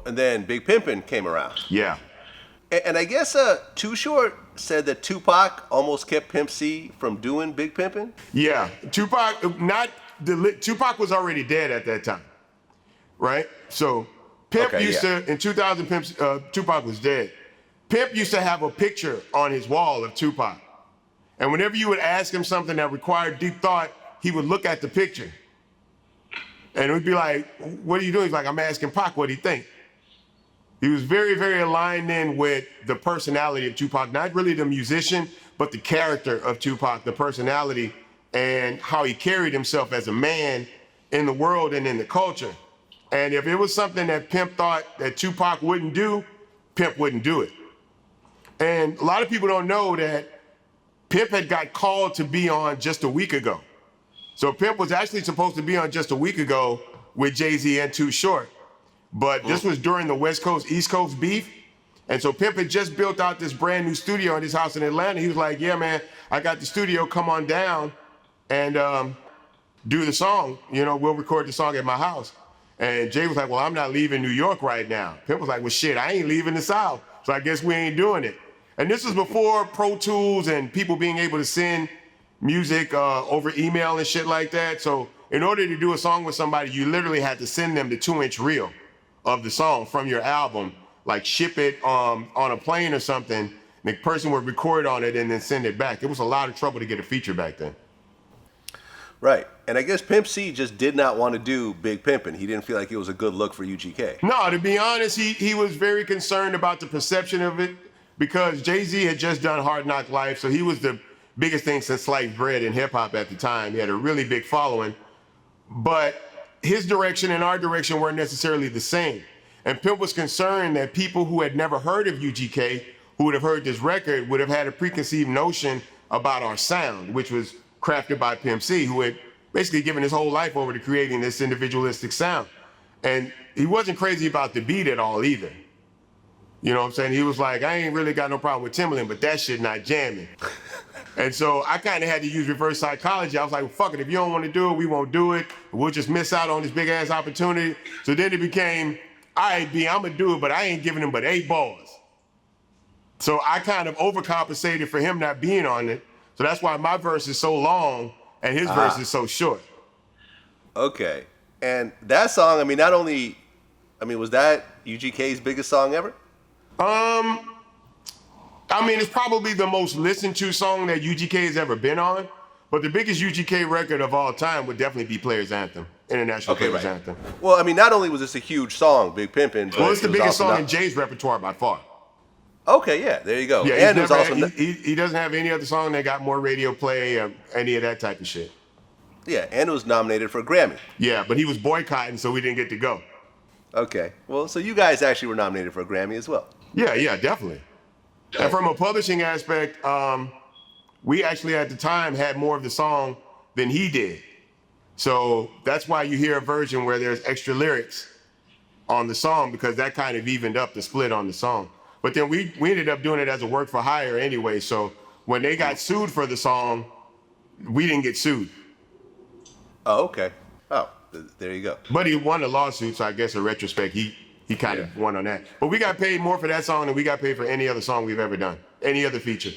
And then Big Pimpin' came around. Yeah. And I guess Too Short said that Tupac almost kept Pimp C from doing Big Pimpin'. Yeah, Tupac was already dead at that time, right? So Pimp used to, in 2000, Tupac was dead. Pimp used to have a picture on his wall of Tupac. And whenever you would ask him something that required deep thought, he would look at the picture. And it would be like, what are you doing? He's like, I'm asking Pac what he think. He was very, very aligned in with the personality of Tupac, not really the musician, but the character of Tupac, the personality, and how he carried himself as a man in the world and in the culture. And if it was something that Pimp thought that Tupac wouldn't do, Pimp wouldn't do it. And a lot of people don't know that Pimp had got called to be on just a week ago. So Pimp was actually supposed to be on just a week ago with Jay-Z and Too Short. But this was during the West Coast, East Coast beef. And so Pimp had just built out this brand new studio in his house in Atlanta. He was like, yeah, man, I got the studio, come on down and do the song. You know, we'll record the song at my house. And Jay was like, well, I'm not leaving New York right now. Pimp was like, well, shit, I ain't leaving the South. So I guess we ain't doing it. And this was before Pro Tools and people being able to send music over email and shit like that. So in order to do a song with somebody, you literally had to send them the 2-inch reel of the song from your album, like ship it on a plane or something, and the person would record on it and then send it back. It was a lot of trouble to get a feature back then. Right. And I guess Pimp C just did not want to do Big Pimpin'. He didn't feel like it was a good look for UGK. No, to be honest, he was very concerned about the perception of it because Jay-Z had just done Hard Knock Life, so he was the biggest thing since sliced bread in hip-hop at the time. He had a really big following. But his direction and our direction weren't necessarily the same. And Pimp was concerned that people who had never heard of UGK, who would have heard this record, would have had a preconceived notion about our sound, which was crafted by Pimp C, who had basically given his whole life over to creating this individualistic sound. And he wasn't crazy about the beat at all either. You know what I'm saying? He was like, I ain't really got no problem with Timbaland, but that shit not jamming. And so I kind of had to use reverse psychology. I was like, well, fuck it, if you don't want to do it, we won't do it. We'll just miss out on this big ass opportunity. So then it became, all right, B, I'm gonna do it, but I ain't giving him but 8 bars. So I kind of overcompensated for him not being on it. So that's why my verse is so long and his verse is so short. Okay. And that song, I mean, not only, I mean, was that UGK's biggest song ever? I mean, it's probably the most listened to song that UGK has ever been on, but the biggest UGK record of all time would definitely be Players Anthem, International Players Anthem. Well, I mean, not only was this a huge song, Big Pimpin', but well, it's the biggest song in Jay's repertoire by far. Okay, yeah, there you go. Yeah, and he doesn't have any other song that got more radio play or any of that type of shit. Yeah, and it was nominated for a Grammy. Yeah, but he was boycotting, so we didn't get to go. Okay, well, so you guys actually were nominated for a Grammy as well. Yeah, definitely. And from a publishing aspect, we actually at the time had more of the song than he did. So that's why you hear a version where there's extra lyrics on the song, because that kind of evened up the split on the song. But then we ended up doing it as a work for hire anyway. So when they got sued for the song, we didn't get sued. Oh, okay. Oh, there you go. But he won the lawsuit, so I guess in retrospect, he kind of won on that. But we got paid more for that song than we got paid for any other song we've ever done, any other feature.